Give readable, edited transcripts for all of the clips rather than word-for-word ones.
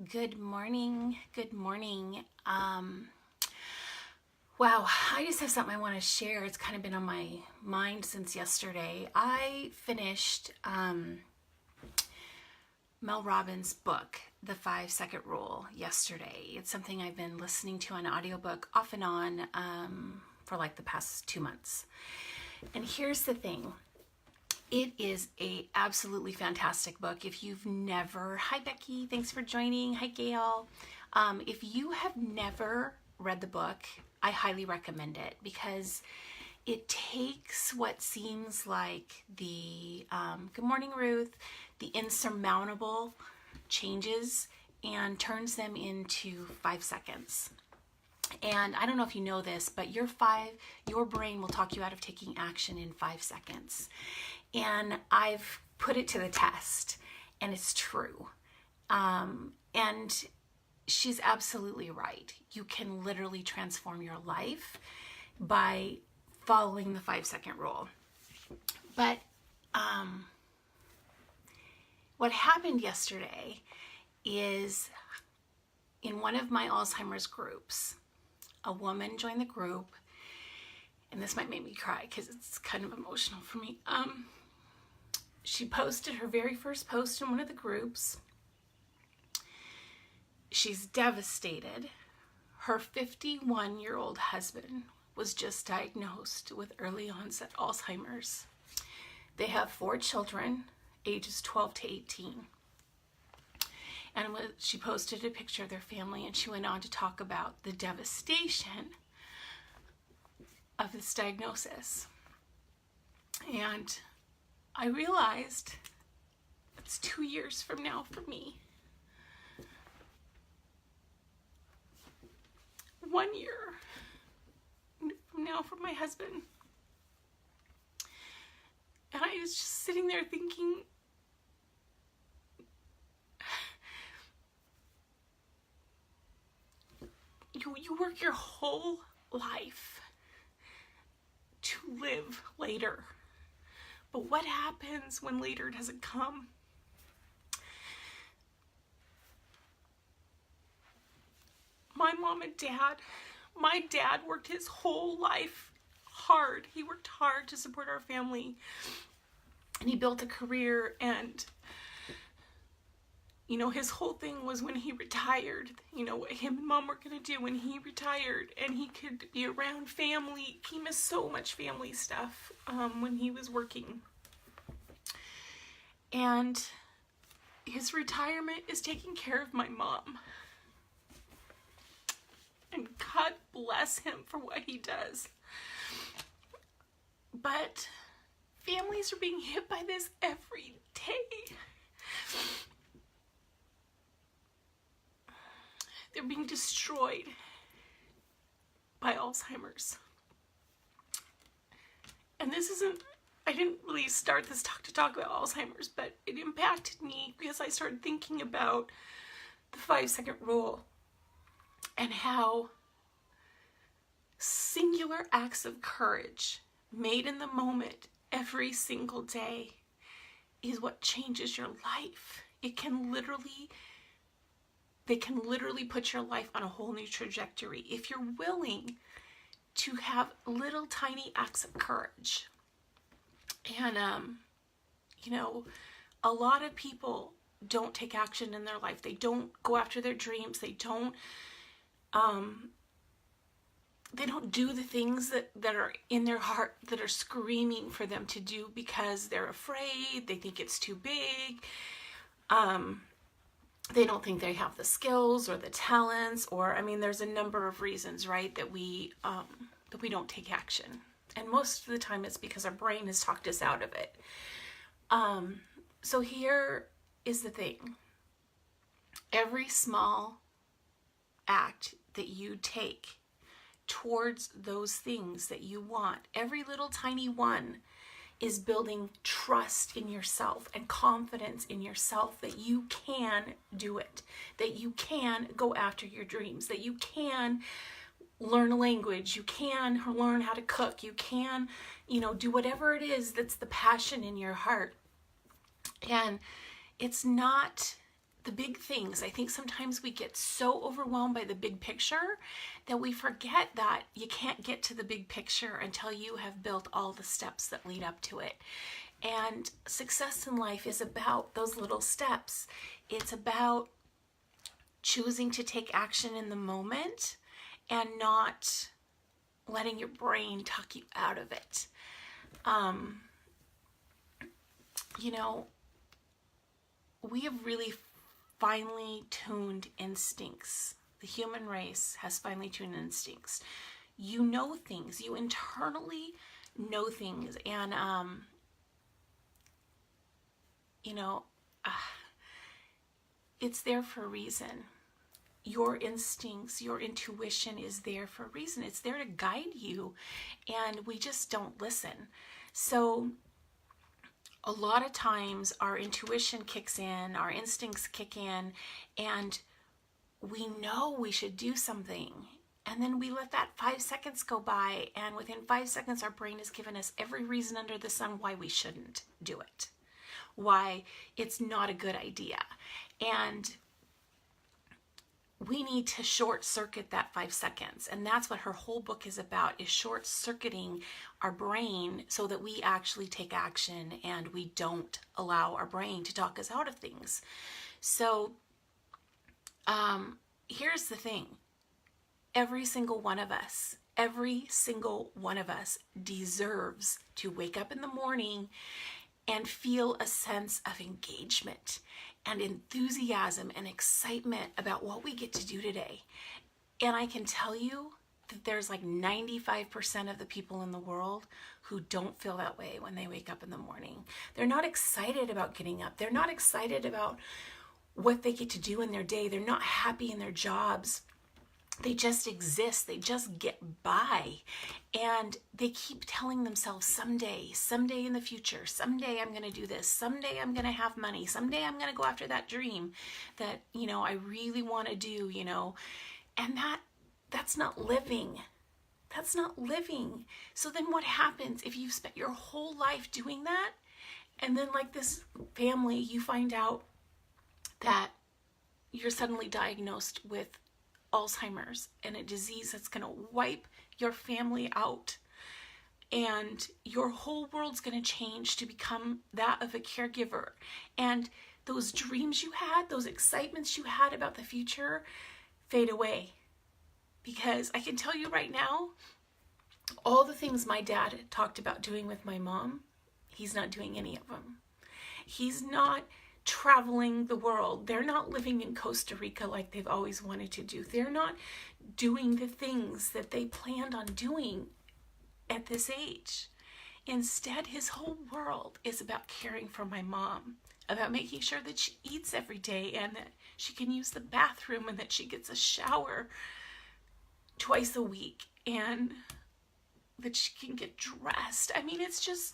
Good morning. Good morning. Wow, I just have something I want to share. It's kind of been on my mind since yesterday. I finished Mel Robbins' book, The 5 Second Rule, yesterday. It's something I've been listening to on audiobook off and on for like the past 2 months. And here's the thing. It is a absolutely fantastic book. If you've never, hi Becky, thanks for joining. Hi Gail. If you have never read the book, I highly recommend it because it takes what seems like the, good morning Ruth, the insurmountable changes and turns them into 5 seconds. And I don't know if you know this, but your brain will talk you out of taking action in 5 seconds. And I've put it to the test, and it's true. And she's absolutely right. You can literally transform your life by following the 5 second rule. But what happened yesterday is in one of my Alzheimer's groups, a woman joined the group, and this might make me cry because it's kind of emotional for me. She posted her very first post in one of the groups. She's devastated. Her 51-year-old husband was just diagnosed with early onset Alzheimer's. They have 4 children, ages 12 to 18. And she posted a picture of their family, and she went on to talk about the devastation of this diagnosis. And I realized it's 2 years from now for me. 1 year from now for my husband. And I was just sitting there thinking, you work your whole life to live later. But what happens when later doesn't come? My mom and dad, my dad worked his whole life hard. He worked hard to support our family. And he built a career, and his whole thing was when he retired, what him and mom were going to do when he retired, and he could be around family. He missed so much family stuff when he was working. And his retirement is taking care of my mom. And God bless him for what he does. But families are being hit by this every day. They're being destroyed by Alzheimer's. And I didn't really start this talk to talk about Alzheimer's, but it impacted me because I started thinking about the 5 second rule and how singular acts of courage made in the moment every single day is what changes your life. They can literally put your life on a whole new trajectory if you're willing to have little tiny acts of courage. And a lot of people don't take action in their life. They don't go after their dreams. They don't do the things that are in their heart, that are screaming for them to do, because they're afraid. They think it's too big. They don't think they have the skills or the talents, or there's a number of reasons, right, that we don't take action. And most of the time it's because our brain has talked us out of it. So here is the thing. Every small act that you take towards those things that you want, every little tiny one, is building trust in yourself and confidence in yourself that you can do it, that you can go after your dreams, that you can learn a language, you can learn how to cook, you can, do whatever it is that's the passion in your heart. And it's not the big things. I think sometimes we get so overwhelmed by the big picture that we forget that you can't get to the big picture until you have built all the steps that lead up to it. And success in life is about those little steps. It's about choosing to take action in the moment and not letting your brain talk you out of it. You know, we have really finely tuned instincts. The human race has finely tuned instincts. You know things. You internally know things. And, you know, it's there for a reason. Your instincts, your intuition is there for a reason. It's there to guide you. And we just don't listen. So a lot of times our intuition kicks in, our instincts kick in, and we know we should do something. And then we let that 5 seconds go by, and within 5 seconds our brain has given us every reason under the sun why we shouldn't do it, why it's not a good idea. And we need to short circuit that 5 seconds. And that's what her whole book is about, is short circuiting our brain so that we actually take action and we don't allow our brain to talk us out of things. So here's the thing. Every single one of us deserves to wake up in the morning and feel a sense of engagement and enthusiasm and excitement about what we get to do today. And I can tell you that there's like 95% of the people in the world who don't feel that way when they wake up in the morning. They're not excited about getting up. They're not excited about what they get to do in their day. They're not happy in their jobs. They just exist. They just get by. And they keep telling themselves, someday in the future, someday I'm going to do this. Someday I'm going to have money. Someday I'm going to go after that dream that, you know, I really want to do, you know. And that's not living. That's not living. So then what happens if you've spent your whole life doing that? And then like this family, you find out that you're suddenly diagnosed with Alzheimer's and a disease that's going to wipe your family out, and your whole world's going to change to become that of a caregiver, and those dreams you had, those excitements you had about the future fade away. Because I can tell you right now, all the things my dad talked about doing with my mom, he's not doing any of them. He's not traveling the world. They're not living in Costa Rica like they've always wanted to do. They're not doing the things that they planned on doing at this age. Instead, his whole world is about caring for my mom, about making sure that she eats every day and that she can use the bathroom and that she gets a shower twice a week and that she can get dressed. I mean, it's just,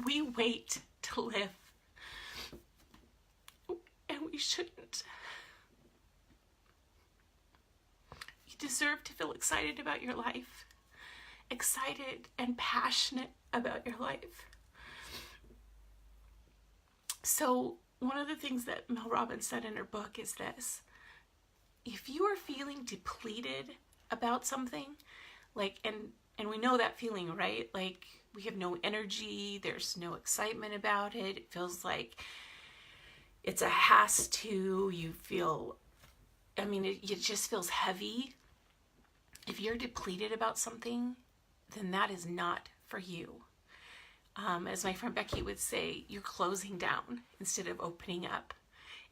we wait to live, and we shouldn't. You deserve to feel excited about your life, excited and passionate about your life. So one of the things that Mel Robbins said in her book is this: if you are feeling depleted about something, like, and we know that feeling, right? Like, we have no energy, there's no excitement about it, it feels like it's a has to, you feel, I mean, it just feels heavy. If you're depleted about something, then that is not for you. As my friend Becky would say, you're closing down instead of opening up.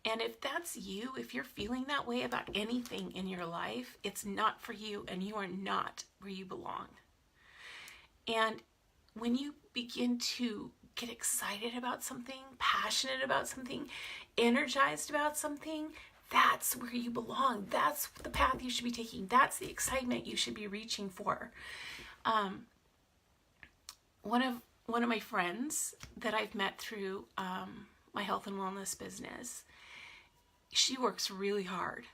And if that's you, if you're feeling that way about anything in your life, it's not for you, and you are not where you belong. And when you begin to get excited about something, passionate about something, energized about something, that's where you belong. That's the path you should be taking. That's the excitement you should be reaching for. One of my friends that I've met through my health and wellness business, she works really hard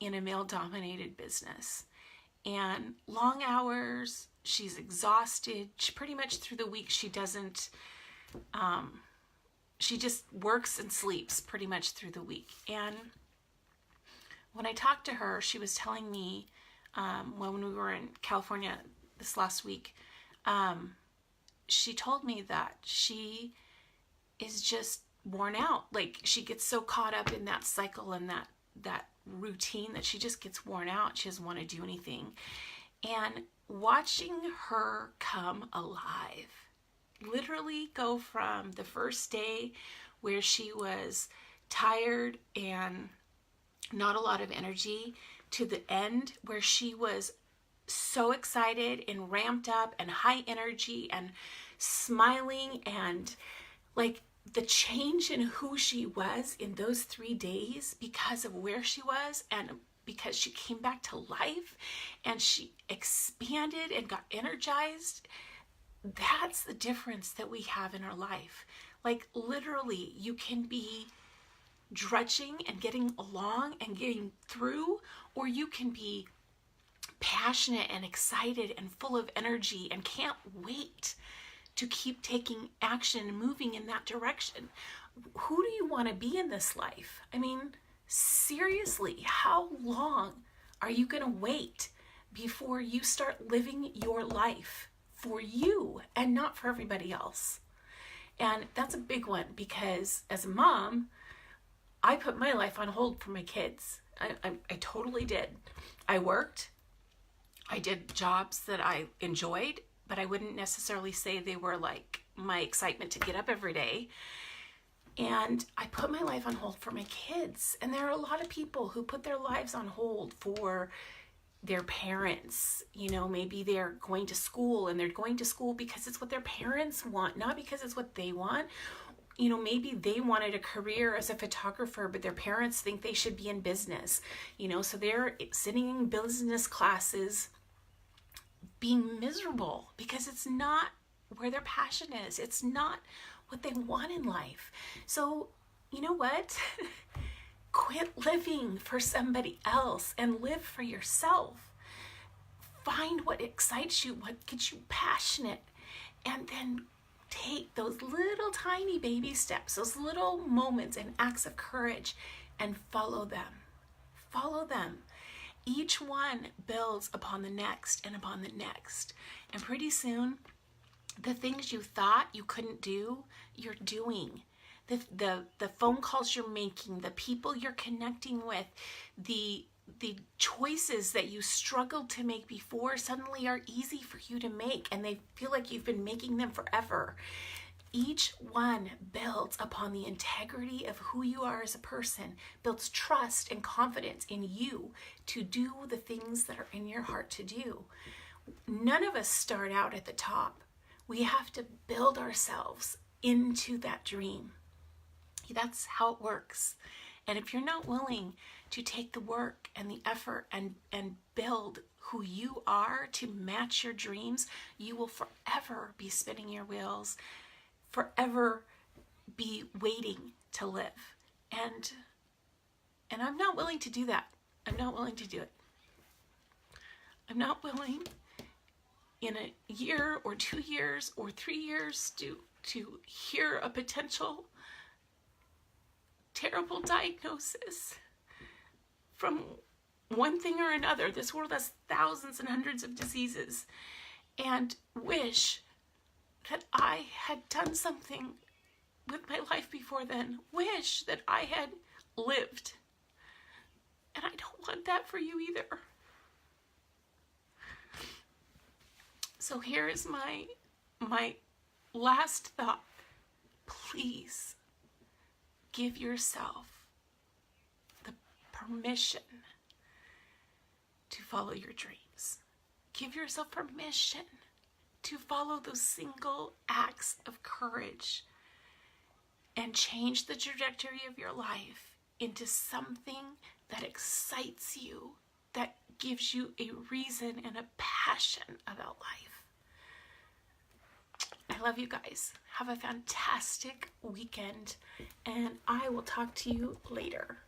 in a male-dominated business. And long hours, she's exhausted. She pretty much through the week, she doesn't she just works and sleeps pretty much through the week. And when I talked to her, she was telling me when we were in California this last week, she told me that she is just worn out. Like, she gets so caught up in that cycle and that routine that she just gets worn out. She doesn't want to do anything. And watching her come alive, literally go from the first day where she was tired and not a lot of energy to the end where she was so excited and ramped up and high energy and smiling, and like the change in who she was in those 3 days because of where she was and because she came back to life and she expanded and got energized. That's the difference that we have in our life. Like, literally, you can be drudging and getting along and getting through, or you can be passionate and excited and full of energy and can't wait to keep taking action and moving in that direction. Who do you want to be in this life? I mean, seriously, how long are you going to wait before you start living your life for you and not for everybody else? And that's a big one, because as a mom, I put my life on hold for my kids. I totally did. I worked. I did jobs that I enjoyed, but I wouldn't necessarily say they were like my excitement to get up every day. And I put my life on hold for my kids. And there are a lot of people who put their lives on hold for their parents. You know, maybe they're going to school and they're going to school because it's what their parents want, not because it's what they want. You know, maybe they wanted a career as a photographer, but their parents think they should be in business. You know, so they're sitting in business classes being miserable because it's not where their passion is. It's not what they want in life. So, you know what? Quit living for somebody else and live for yourself. Find what excites you, what gets you passionate, and then take those little tiny baby steps, those little moments and acts of courage, and follow them. Follow them. Each one builds upon the next and upon the next. And pretty soon, the things you thought you couldn't do, you're doing. The phone calls you're making, the people you're connecting with, the choices that you struggled to make before suddenly are easy for you to make, and they feel like you've been making them forever. Each one builds upon the integrity of who you are as a person, builds trust and confidence in you to do the things that are in your heart to do. None of us start out at the top. We have to build ourselves into that dream. That's how it works. And if you're not willing to take the work and the effort and build who you are to match your dreams, you will forever be spinning your wheels, forever be waiting to live. And I'm not willing to do that. I'm not willing to do it. I'm not willing in a year or 2 years or 3 years to hear a potential terrible diagnosis from one thing or another. This world has thousands and hundreds of diseases, and wish that I had done something with my life before then. Wish that I had lived. And I don't want that for you either. So here is my last thought. Please give yourself the permission to follow your dreams. Give yourself permission to follow those single acts of courage and change the trajectory of your life into something that excites you, that gives you a reason and a passion about life. I love you guys. Have a fantastic weekend, and I will talk to you later.